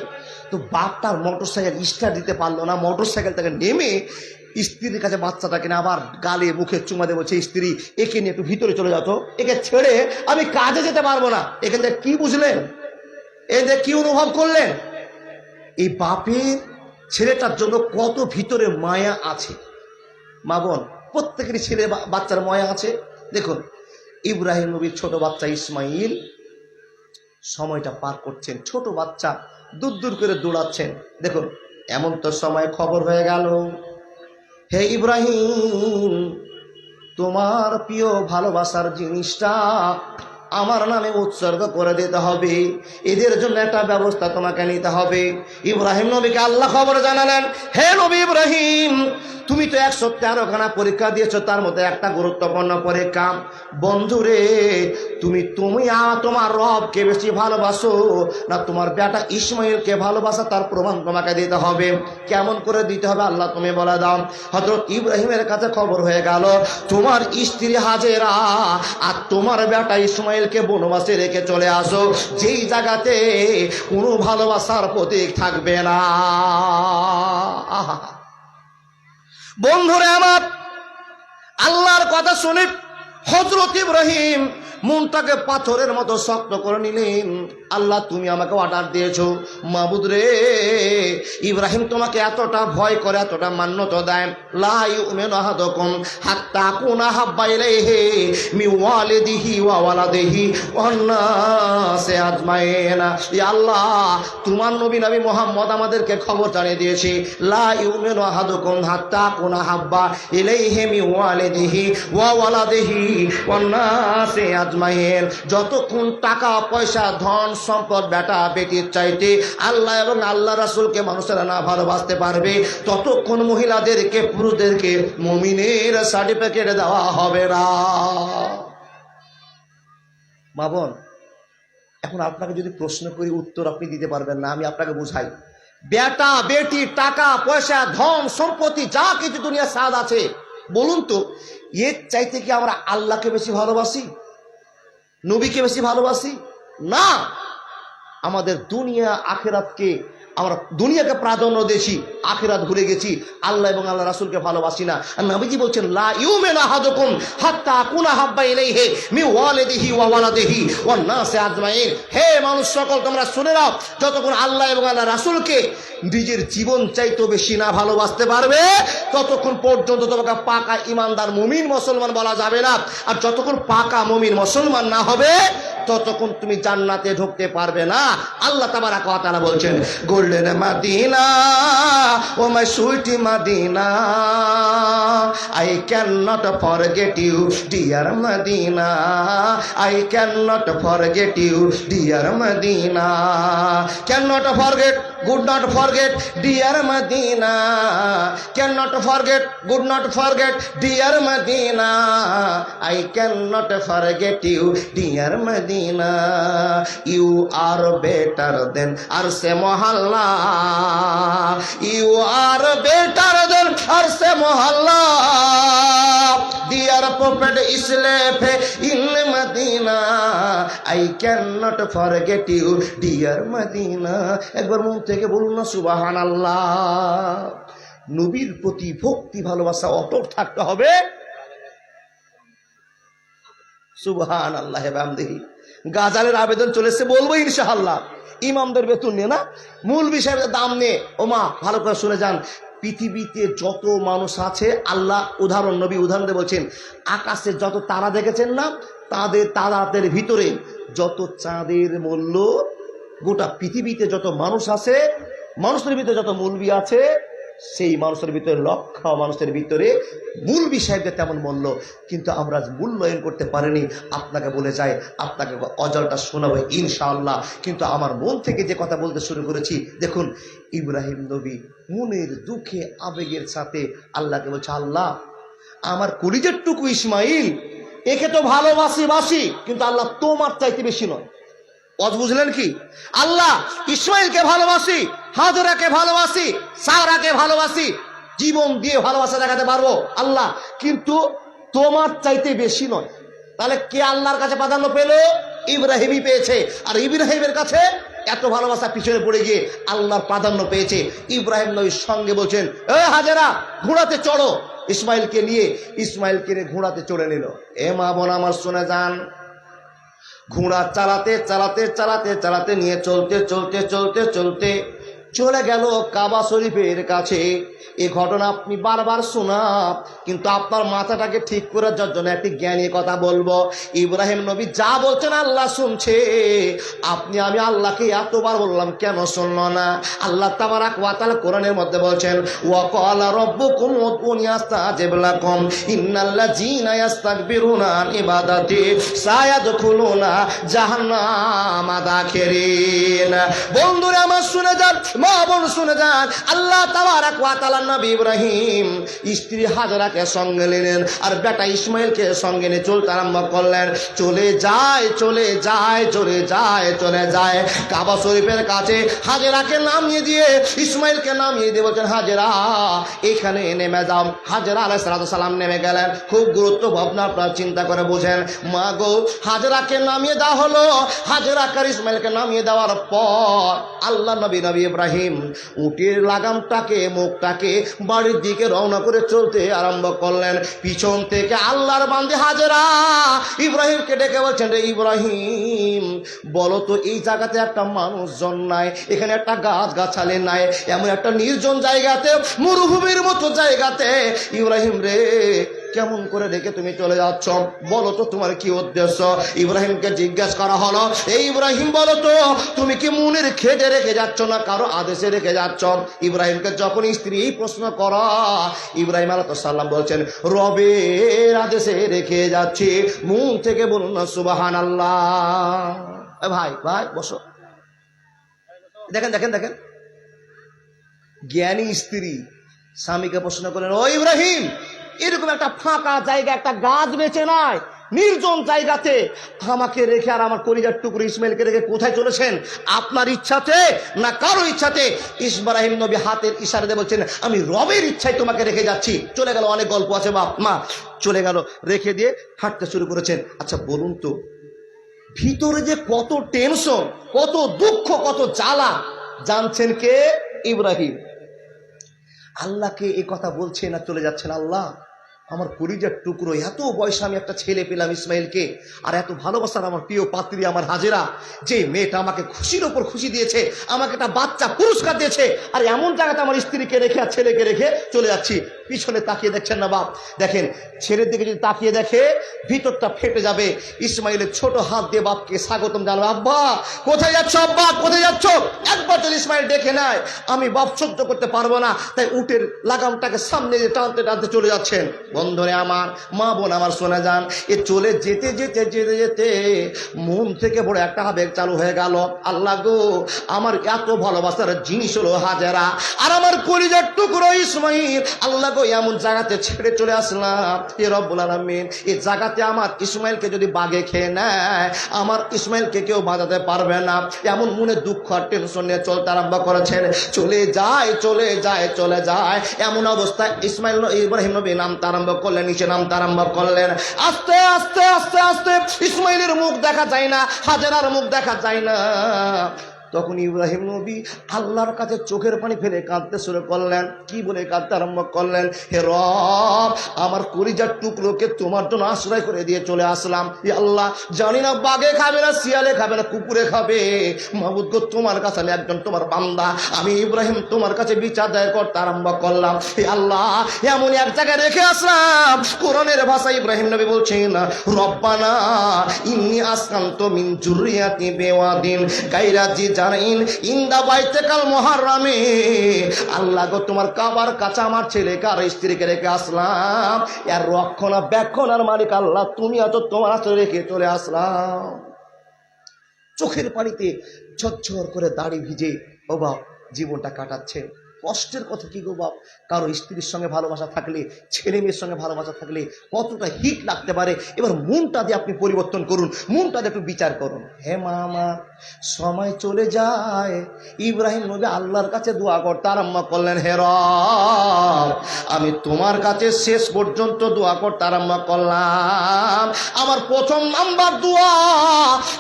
Speaker 1: তো বাপ তার মোটর সাইকেল স্টার্ট দিতে পারলো না, মোটর সাইকেল থেকে নেমে স্ত্রীর কাছে বাচ্চাটাকে না আবার গালে মুখে চুমা দিয়ে বলছে, স্ত্রী একে নিয়ে একটু ভিতরে চলে যেত, একে ছেড়ে আমি কাজে যেতে পারবো না। এখান থেকে কি বুঝলেন? এদের কি অনুভব করলেন? এই বাপের ছেলেটার জন্য কত ভিতরে মায়া আছে। মা বোন, প্রত্যেকেরই ছেলে বাচ্চার মায়া আছে। দেখুন ইব্রাহিম নবীর ছোট বাচ্চা ইসমাইল সময়টা পার করছেন, ছোট বাচ্চা দূর দূর করে দৌড়াচ্ছেন। দেখুন এমন তো সময় খবর হয়ে গেল, হে ইব্রাহিম, তোমার প্রিয় ভালোবাসার জিনিসটা আমার নামে উৎসর্গ করে দিতে হবে, এদের জন্য একটা ব্যবস্থা তোমাকে নিতে হবে। ইব্রাহিম নবীকে আল্লাহ খবর জানালেন, হে নবী ইব্রাহিম, তুমি তো 113খানা পরীক্ষা দিয়েছো, তার মধ্যে একটা গুরুত্বপূর্ণ পরীক্ষা। বন্ধুরে, তুমি তোমার রবকে বেশি ভালোবাসো না তোমার বেটা ইসমাইলকে ভালোবাসা, তার প্রমাণ তোমাকে দিতে হবে। কেমন করে দিতে হবে আল্লাহ তুমি বলে দাও। হযরত ইব্রাহিমের কাছে খবর হয়ে গেল, তোমার স্ত্রী হাজেরা আর তোমার বেটা ইসমাইলকে বনবাসে রেখে চলে আসো, যেই জায়গাতে কোনো ভালোবাসার প্রতীক থাকবে না। বন্ধুরে আমার, আল্লাহর কথা শুনে হযরত ইব্রাহিম মনটাকে পাথরের মতো শক্ত করে নিলেন। আল্লাহ তুমি আমাকে অর্ডার দিয়েছো, মাবুদ রে, ইব্রাহিম তোমাকে এতটা ভয় করে, এতটা মান্যতা দেয়, লা ইউমিনু আহাদুকুম হাত্তা কুনা হাব্বা ইলাইহি মিন ওয়ালিদিহি ওয়া ওয়ালাদিহি ওয়ান নাসি আজমাইন। ইয়া আল্লাহ, তোমার নবী মুহাম্মদ আমাদেরকে খবর জানিয়ে দিয়েছে, লা ইউমিনু আহাদুকুম হাত্তা কুনা হাব্বা ইলাইহি মিন ওয়ালিদিহি ওয়া ওয়ালাদিহি ওয়ান নাসি আজমাইন। যতক্ষণ টাকা পয়সা ধন সম্পদ বেটা বেটির চাইতে আল্লাহ এবং আল্লাহ রাসূলকে মানুষেরা না ভালোবাসতে পারবে, ততক্ষণ মহিলাদেরকে পুরুষদেরকে মুমিনের সার্টিফিকেট দেওয়া হবে না। মা বোন, এখন আপনাকে যদি প্রশ্ন করি উত্তর আপনি দিতে পারবেন না, আমি আপনাকে বুঝাই। বেটা বেটি টাকা পয়সা ধন সম্পত্তি যা কিছু দুনিয়া স্বাদ আছে, বলুন তো এর চাইতে কি আমরা আল্লাহকে বেশি ভালোবাসি, নবীকে বেশি ভালোবাসি? না, আমাদের দুনিয়া আখিরাতকে, আমরা দুনিয়াকে প্রাধান্য দিয়েছি, আখিরাত ভুলে গেছি, আল্লাহ এবং আল্লাহ রাসূলকে ভালোবাসি না। আর নবীজি বলছেন, লা ইউমিনু আহাদুকুম হাত্তা আকুনা হাব্বা ইলাইহি মিন ওয়ালিদিহি ওয়া ওয়ালাদিহি ওয়ান নাসি আজমাইন। হে মানুষ সকল, তোমরা শুনে নাও, যতক্ষণ আল্লাহ এবং আল্লাহ রাসূলকে নিজের জীবন চাইতে বেশি না ভালোবাসতে পারবে, ততক্ষণ পর্যন্ত তোমাকে পাকা ইমানদার মুমিন মুসলমান বলা যাবে না। আর যতক্ষণ পাকা মুমিন মুসলমান না হবে, ততক্ষণ তুমি জান্নাতে ঢুকতে পারবে না। আল্লাহ তাবারাক ওয়া তাআলা বলছেন, golden Medina oh my sweet Medina, I can not forget you dear Medina, I can not forget you dear Medina, can not forget, good not forget dear Medina, can not forget, good not forget dear Medina, I can not forget you dear Medina, you are better than Arse Mohalla, you are better than Arse Mohalla, dear prophet Islam in Medina, I cannot forget you dear Medina। একবার মুখ থেকে বলুন না সুবহানাল্লাহ। নবীর প্রতি ভক্তি ভালোবাসা অটুট থাকতে হবে। সুবহানাল্লাহ বিহামদিহি। গাজালের আবেদন চলেছে, বলবো ইনশাআল্লাহ। ইমামদের বেতন নিয়ে না, মূল বিষয়ের দাম নিয়ে। ও মা ভালো করে শুনে যান, পৃথিবীতে যত মানুষ আছে আল্লাহ নবী উদাহরণ দিয়ে বলছেন, আকাশে যত তারা দেখেছেন না, তাদের ভিতরে যত চাঁদের মূল্য, গোটা পৃথিবীতে যত মানুষ আছে, মানুষের ভিতরে যত মৌলবি আছে, সেই মানুষের ভিতরে লক্ষ মানুষের ভিতরে মৌলবি সাহেবদের তেমন মূল্য। কিন্তু আমরা মূল্যায়ন করতে পারিনি। আপনাকে বলে যাই, আপনাকে অজলটা শোনাবো ইনশাআল্লাহ। কিন্তু আমার মন থেকে যে কথা বলতে শুরু করেছি, দেখুন ইব্রাহিম নবী মনের দুঃখে আবেগের সাথে আল্লাহকে বলছে, আল্লাহ আমার কলিজার টুকু ইসমাইল, একে তো ভালোবাসি, কিন্তু আল্লাহ তোমার চাইতে বেশি নয়। বুঝলেন কি? আল্লাহ ইসমাইলকে ভালোবাসি, হাজরাকে ভালোবাসি, সারাকে ভালোবাসি, জীবন দিয়ে ভালোবাসা দেখাতে পারবো আল্লাহ, কিন্তু তোমার চাইতে বেশি নয়। তাহলে কে আল্লাহর কাছে প্রাধান্য পেল? ইব্রাহিমই পেয়েছে। আর ইব্রাহিমের কাছে এত ভালোবাসা পিছনে পড়ে গিয়ে আল্লাহর প্রাধান্য পেয়েছে। ইব্রাহিম নবীর সঙ্গে বলছেন, এ হাজেরা ঘোড়াতে চড়ো। ইসমাইলকে নিয়ে ঘোড়াতে চড়ে নিল। এ মা বোন আমার শুনে যান, ঘোড়া চালাতে নিয়ে চলতে চলে গেল কাবা শরীফের কাছে। এই ঘটনা আপনি বারবার শোনা, কিন্তু আপনার মাথাটাকে ঠিক করে যাওয়ার জন্য একটি জ্ঞানী কথা বলবো। ইব্রাহিম নবী যা বলছেন আল্লাহ শুনছে। আমি আল্লাহকে এতবার বললাম, কেন শুনলো না? আল্লাহ তাবারাক ওয়া তাআলা কোরআনের মধ্যে বলছেন, ওয়া ক্বালা রাব্বুকুম উদউনি আস্তাজিব লাকুম ইন্নাল্লাযীনা ইস্তাকবিরুনা আন ইবাদাতি সায়াদখুলুনা জাহান্নামা দাখিরিন। বন্ধুরা আমার শুনে যান, মা বোন শুনে যান, আল্লাহ তাবারাক ওয়া তাআলা নবী ইব্রাহিম স্ত্রী হাজরাকে সঙ্গে নিলেন আর বেটা ইসমাইলকে সঙ্গে নিয়ে চলতে আরম্ভ করলেন। চলে যায় কাবা শরীফের কাছে হাজরাকে নামিয়ে দিয়ে, ইসমাইলকে নামিয়ে দিয়ে বলছেন, হাজরা এখানে নেমে যাও। হাজরা আলাইহিস সালাম নেমে গেলেন। খুব গুরুত্বপূর্ণ, আপনারা চিন্তা করে বুঝেন। মা গো, হাজরাকে নামিয়ে দেওয়া হলো। হাজরাকে ইসমাইলকে নামিয়ে দেওয়ার পর আল্লাহ নবী ইব্রাহিম উটের লাগামটাকে, মুখটাকে বাড়ির দিকে রওনা করে চলতে আরম্ভ করলেন। পিছন থেকে আল্লাহর বান্দী হাজরা ইব্রাহিমকে ডেকে বলছেন, রে ইব্রাহিম, বলো তো এই জায়গাতে একটা মানুষজন নাই, এখানে একটা গাছগাছালি নাই, এমন একটা নির্জন জায়গাতে, মরুভূমির মতো জায়গাতে ইব্রাহিম রে কেমন করে রেখে তুমি চলে যাচ্ছ? বলো তো তোমার কি উদ্দেশ্য? ইব্রাহিমকে জিজ্ঞাসা করা হলো, এই ইব্রাহিম বলো তো তুমি কি মনের খেদে রেখে যাচ্ছ না কারো আদেশে রেখে যাচ্ছ? ইব্রাহিমকে যখন স্ত্রী এই প্রশ্ন করা, ইব্রাহিম আলাইহিস সালাম বলছেন, রবের আদেশে রেখে যাচ্ছি। মুখ থেকে বলুন না সুবহানাল্লাহ। ভাই বসো। দেখেন জ্ঞানী স্ত্রী স্বামীকে প্রশ্ন করেন, ও ইব্রাহিম, এরকম একটা ফাঁকা জায়গা, একটা গাছ বেঁচে নাই, নির্জন জায়গাতে আমাকে রেখে আর আমার কলিজার টুকরো ইসমাইলকে রেখে কোথায় চলেছেন? আপনার ইচ্ছাতে না কারো ইচ্ছাতে? ইব্রাহিম নবী হাতের ইশারা দিয়ে বলছেন, আমি রবের ইচ্ছায় তোমাকে রেখে যাচ্ছি। চলে গেল, অনেক গল্প আছে বাপ মা, চলে গেল, রেখে দিয়ে হাঁটতে শুরু করেছেন। আচ্ছা বলুন তো, ভিতরে যে কত টেনশন, কত দুঃখ, কত জ্বালা জানছেন কে? ইব্রাহিম। আল্লাহকে এই কথা বলছেন আর চলে যাচ্ছেন, আল্লাহ আমার কলিজার টুকরো, এত বয়সে আমি একটা ছেলে পেলাম ইসমাইলকে, আর এত ভালোবাসার আমার প্রিয় পাত্রী আমার হাজেরা, যে মেয়েটা আমাকে খুশির ওপর খুশি দিয়েছে, আমাকে একটা বাচ্চা পুরস্কার দিয়েছে, আর এমন জায়গাতে আমার স্ত্রীকে রেখে আর ছেলেকে রেখে চলে যাচ্ছি। পিছনে তাকিয়ে দেখছেন না বাপ? দেখেন, ছেলের দিকে যদি তাকিয়ে দেখে ভিতরটা ফেটে যাবে। ইসমাইলের ছোট হাত দিয়ে বাপকে স্বাগতম জানাবে, আব্বা কোথায় যাচ্ছ, আব্বা কোথায় যাচ্ছ? একবার যদি ইসমাইল ডেকে নেয়, আমি বাপ সহ্য করতে পারবো না, তাই উটের লাগামটাকে সামনে দিয়ে টানতে টানতে চলে যাচ্ছেন। বন্ধুরে আমার, মা বোন আমার শোনা যান, এ চলে যেতে মন থেকে বড় একটা আবেগ চালু হয়ে গেল। আল্লাহ গো, আমার এত ভালোবাসার জিনিস হলো হাজেরা, আর আমার কলিজার টুকরো ইসমাইল, আল্লাহ গো এমন জায়গাতে ছেড়ে চলে আসলাম। এ রব্বুল আলামিন, এই জায়গাতে আমার ইসমাইলকে যদি বাগে খেয়ে নেয়, আমার ইসমাইলকে কেউ বাঁচাতে পারবে না। এমন মনে দুঃখ আর টেনশন নিয়ে চলতে আরম্ভ করেছেন। চলে যায় এমন অবস্থায় ইব্রাহিম নবী নামতে আরম্ভ করলেন, নিচে নামতে আরম্ভ করলেন। আস্তে আস্তে ইসমাইলের মুখ দেখা যায় না, হাজেরার মুখ দেখা যায় না। তখন ইব্রাহিম নবী আল্লাহর কাছে চোখের পানি ফেলে কাঁদতে শুরু করলেন। কি বলে কাঁদতে আরম্ভ করলেন? হে রব, আমার কলিজার টুকরোকে তোমার জন্য আশ্রয় করে দিয়ে চলে আসলাম। হে আল্লাহ, জানি না বাঘে খাবে না, শিয়ালে খাবে না, কুকুরে খাবে, মাবুদ গো তোমার কাছে আমি একজন তোমার বান্দা, আমি ইব্রাহিম তোমার কাছে বিচার দায়ের করতে আরম্ভ করলাম। হে আল্লাহ, এমন এক জায়গায় রেখে আসলাম, কোরআনের ভাষায় ইব্রাহিম নবী বলছেন, রব্বানা ইন্নী আসকানতু মিন যুররিয়াতি বিওয়াদিন গায়রা জি জারইন ইনদা বাইতিকাল মুহাররামে। আল্লাহ গো, তোমার কাবার কাছে আমার ছেলেকে আর স্ত্রীকে রেখে আসলাম, এর রক্ষণাবেক্ষণের মালিক আল্লাহ তুমি, এত তোমার হাতে রেখে চলে আসলাম। চোখের পানিতে ঝরঝর করে দাড়ি ভিজে ও বাপ জীবনটা কাটাচ্ছে। কষ্টের কথা কি গো বাপ, কারো স্ত্রীর সঙ্গে ভালোবাসা থাকলে, ছেলে মেয়ের সঙ্গে ভালোবাসা থাকলে কতটা হিট লাগতে পারে। এবার মনটা দিয়ে আপনি পরিবর্তন করুন, মনটা দিয়ে একটু বিচার করুন। হে মামা, সময় চলে যায়, ইব্রাহিম নবী আল্লাহর কাছে দোয়া করতে আরম্ভ করলেন, হে রব, আমি তোমার কাছে শেষ পর্যন্ত দোয়া করতে আরম্ভ করলাম। আমার প্রথম নাম্বার দোয়া,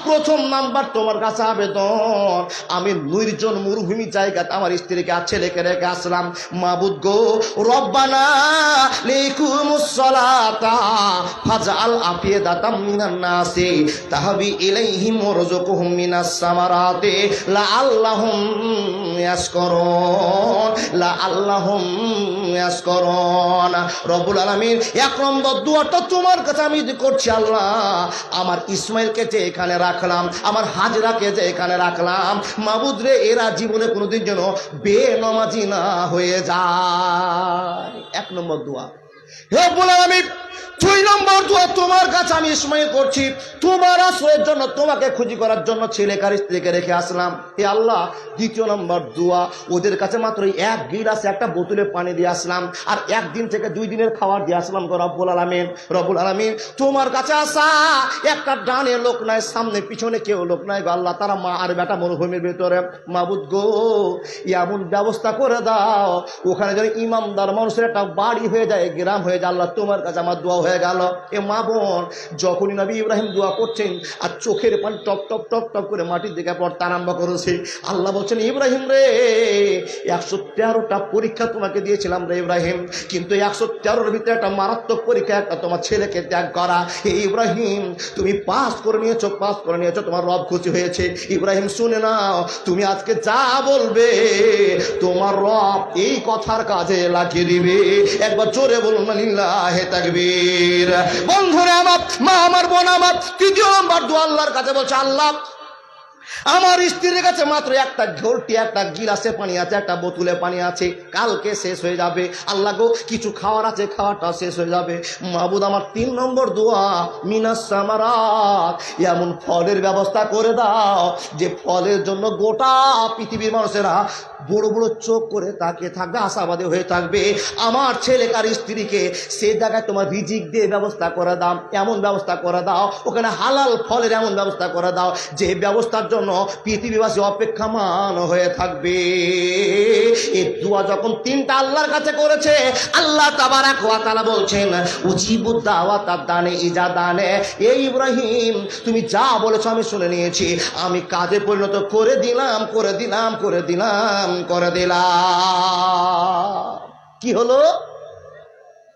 Speaker 1: প্রথম নাম্বার তোমার কাছে আবেদন, আমি নির্জন মরুভূমি জায়গাতে আমার স্ত্রীকে আর ছেলেকে রেখে আসলাম। মাবুদ গো, রব্বানা লিকুমুস সালাতা ফাজআল আফিদাতাম মিনান নাসি তাহবি ইলাইহিম ওয়ারযুকহুম মিনাস সামারাতি লাআল্লাহুম ইয়াশকুরুন, লাআল্লাহুম ইয়াশকুরুন। রব্বুল আলামিন, এক নম্বর দোয়াটা তোমার কাছে আমি করছি, আল্লাহ আমার ইসমাইলকে যে এখানে রাখলাম, আমার হাজরাকে যে এখানে রাখলাম, মাবুদ রে, এরা জীবনে কোনোদিন যেন বেনামাজি না হয়ে যায়। এক নম্বর দোয়া। হে বলে আমি দুই নম্বর দোয়া তোমার কাছে আমি ইসমাইল করছি, তোমার আশ্রয়ের জন্য, তোমাকে খুঁজি করার জন্য ছেলেকার স্ত্রীকে রেখে আসলাম। হে আল্লাহ, দ্বিতীয় নম্বর দোয়া, ওদের কাছে মাত্র এক গিলাসে একটা বোতলে পানি দিয়ে আসলাম, আর একদিন থেকে 2 দিনের খাবার দিয়ে আসলাম। রব্বুল আলামিন, রব্বুল আলামিন, তোমার কাছে আসা একটা ডানে লোক নাই, সামনে পিছনে কেউ লোক নাই গো আল্লাহ, তারা মা আর বেটা মরুভূমির ভিতরে। মাবুদ গো, এমন ব্যবস্থা করে দাও ওখানে যেন ইমামদার মানুষের একটা বাড়ি হয়ে যায়, গ্রাম হয়ে যায়। আল্লাহ, তোমার কাছে আমার দোয়া হয়ে গেল। এ মা বোন, যখনই নবী ইব্রাহিম দোয়া করছেন আর চোখের পানি টপ টপ টপ টপ করে মাটির দিকে পড়তে আরম্ভ করেছে, আল্লাহ বলছেন, ইব্রাহিম রে, 113টা পরীক্ষা তোমাকে দিয়েছিলাম রে ইব্রাহিম, কিন্তু 113-র ভিতরে একটা মারাত্মক পরীক্ষা, একটা তোমার ছেলেকে ত্যাগ করা। হে ইব্রাহিম, তুমি পাস করে নিয়েছো, পাস করে নিয়েছো, তোমার রব খুশি হয়েছে। ইব্রাহিম শুনে নাও, তুমি আজকে যা বলবে তোমার রব এই কথার কাজে লাগিয়ে দিবে। একবার জোরে বলুন না লিল্লাহে তাকবীর। বন্ধুরা আমার, মা আমার, বোন আমার, তৃতীয় নম্বর দোয়া আল্লাহর কাছে বলছে, আল্লাহ আমার স্ত্রীর কাছে মাত্র একটা ঘোরটি, একটা গিলাসে পানি আছে, একটা বোতলে পানি আছে, কালকে শেষ হয়ে যাবে। আল্লাহ গো, কিছু খাওয়ার আছে, খাওয়াটা শেষ হয়ে যাবে। মাবুদ আমার 3 নম্বর দোয়া, মিনাস সামারাত, এমন ফলের ব্যবস্থা করে দাও যে ফলের জন্য গোটা পৃথিবীর মানুষেরা বড় বড় চোখ করে তাকিয়ে থাকবে, আশাবাদী হয়ে থাকবে। আমার ছেলেকার স্ত্রীকে সে জায়গায় তোমার রিজিক দিয়ে ব্যবস্থা করে দাও, এমন ব্যবস্থা করে দাও, ওখানে হালাল ফলের এমন ব্যবস্থা করে দাও যে ব্যবস্থার জন্য পৃথিবীবাসী অপেক্ষামান হয়ে থাকবে। এই দোয়া যখন 3টা আল্লাহর কাছে করেছে, আল্লাহ তাবারাক ওয়া তাআলা বলছেন, উজিবুদ দাওয়াতাদ দানে ইজা দানে। এই ইব্রাহিম, তুমি যা বলেছো আমি শুনে নিয়েছি, আমি কাজে পরিণত করে দিলাম, করে দিলাম, করে দিলাম, করে দিলাম। কি হলো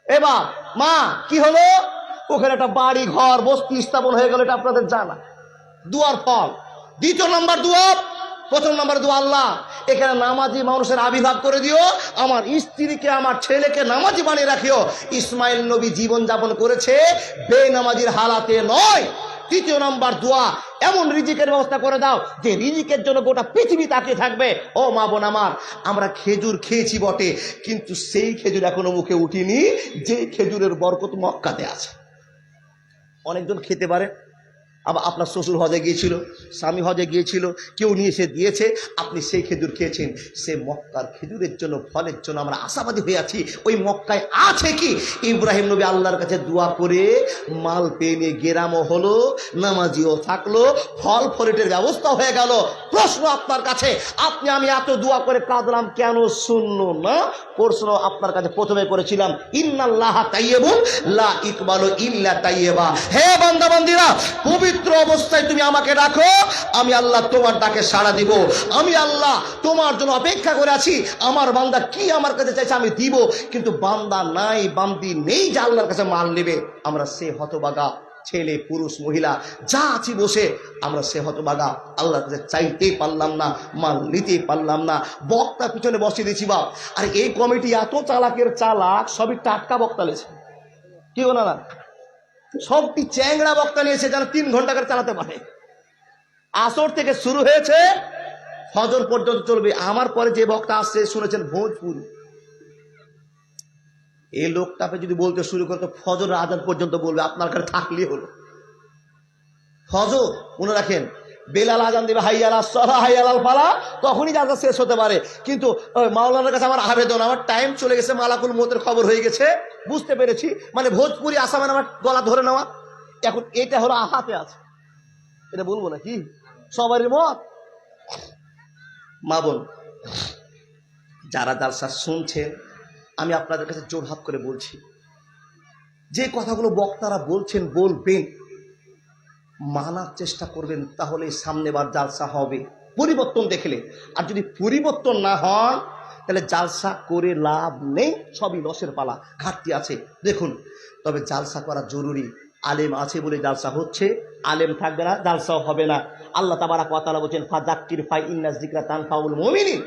Speaker 1: এবার মা, কি হলো? ওখানে একটা বাড়ি ঘর বস্তি স্থাপন হয়ে গেল, এটা আপনাদের জানা। দুয়ার ফল। দ্বিতীয় নম্বর দোয়া, প্রথম নম্বর দোয়া, আল্লাহ এখানে নামাজি মানুষের আবির্ভাব করে দিও, আমার স্ত্রীকে, আমার ছেলেকে নামাজি বানিয়ে রাখিও। ইসমাইল নবী জীবন যাপন করেছে বেনামাজির হালাতে নয়। তৃতীয় নম্বর দোয়া, এমন রিজিকের ব্যবস্থা করে দাও যে রিজিকের জন্য গোটা পৃথিবী তাকিয়ে থাকবে। ও মা বোন আমার, আমরা খেজুর খেয়েছি বটে, কিন্তু সেই খেজুর এখনো মুখে উঠিনি যে খেজুরের বরকত মক্কাতে আছে। অনেকজন খেতে পারে, আবার আপনার শ্বশুর হজে গিয়েছিল, স্বামী হজে গিয়েছিল, কেউ নিয়ে এসে দিয়েছে, আপনি সেই খেজুর খেয়েছেন। সে মক্কার খেজুরের জন্য, ফলের জন্য আমরা আশাবাদী হয়ে আছি। ওই মক্কায় আছে কি? ইব্রাহিম নবী আল্লাহর কাছে দোয়া করে মাল পেয়ে নিয়ে গেরামও হলো, নামাজিও থাকলো, ফল ফলেটের ব্যবস্থা হয়ে গেল। প্রশ্ন আপনার কাছে, আপনি আমি এত দোয়া করে কাঁদলাম, কেন শুনলো না? প্রশ্ন আপনার কাছে প্রথমে করেছিলাম, ইন্নাল্লাহা তাইয়্যিবুন লা ইকবালু ইল্লা তাইয়্যিবা। হে বান্দা বান্দীরা, পবিত্র অবস্থায় তুমি আমাকে ডাকো, আমি আল্লাহ তোমার ডাকে সাড়া দিব। আমি আল্লাহ তোমার জন্য অপেক্ষা করে আছি, আমার বান্দা কি আমার কাছে চাইছে আমি দিব। কিন্তু বান্দা নাই, বান্দি নেই যে আল্লাহর কাছে মাল নেবে। আমরা সে হতবাগা ছেলে পুরুষ মহিলা যা আছি বসে, আমরা সে হতবাগা আল্লাহর কাছে চাইতেই পারলাম না, মাল নিতেই পারলাম না। বক্তা পিছনে বসিয়ে দিয়েছি বাপ। আর এই কমিটি এত চালাকের চালাক, সবই টাটকা বক্তা লেছে, কি বলো না, সবটি চ্যাংড়া বক্তা নিয়েছে যারা 3 ঘন্টা করে চালাতে পারে। আসর থেকে শুরু হয়েছে, ফজর পর্যন্ত চলবে। আমার পরে যে বক্তা আসছে শুনেছেন ভোজপুরি, এই লোকটাকে যদি বলতে শুরু করতো ফজর আজান পর্যন্ত বলবে, আপনার কাছে থাকলেই হলো। ফজর মনে রাখেন, বেলাল আজান দেবে হাইয়াল আসসালাহ হাইয়াল আল ফালা, তখনই জালসা শেষ হতে পারে। কিন্তু মাওলানার কাছে আমার আবেদন, আমার টাইম চলে গেছে, মালাকুল মতের খবর হয়ে গেছে, বুঝতে পেরেছি, মানে ভোজপুরি আসা মানে আমার গলা ধরে নেওয়া। এখন এটা হলো আহাতে আছে, এটা বলবো না কি সবারই মত। মা বোন যারা জালসা শুনছেন, আমি আপনাদের কাছে জোরহাত করে বলছি, যে কথাগুলো বক্তারা বলছেন বলবেন, মানার চেষ্টা করবেন, তাহলে সামনেবার জালসা হবে পরিবর্তন দেখলে। আর যদি পরিবর্তন না হয় তাহলে জালসা করে লাভ নেই, সবই লসের পালা, ঘাটতি আছে। দেখুন, তবে জালসা করা জরুরি। আলেম আছে বলে জালসা হচ্ছে, আলেম থাকবে না জালসাও হবে না। আল্লাহ তাবারাক ওয়া তাআলা বলেন, ফাযাক্কির ফাইন্নায যিকরা তানফাউল মুমিনিন।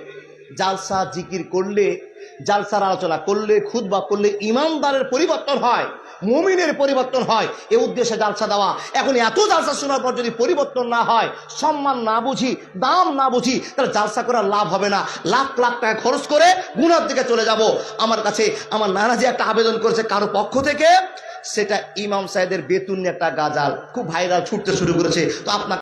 Speaker 1: জালসা জিকির করলে, জালসার আলোচনা করলে, খুতবা করলে ইমানদারের পরিবর্তন হয়, মুমিনের পরিবর্তন হয়, এ উদ্দেশ্যে জালসা দেওয়া। এখন এত জালসা শোনার পর যদি পরিবর্তন না হয়, সম্মান না বুঝি, দাম না বুঝি, তাহলে জালসা করার লাভ হবে না। লাখ লাখ টাকা খরচ করে গুনার দিকে চলে যাব। আমার কাছে আমার নানাজি একটা আবেদন করেছে কারো পক্ষ থেকে, সেটা ইমাম সাহেবের বেতন নিয়ে একটা গাজাল খুব ভাইরাল ছুটতে শুরু করেছে। তো আপনার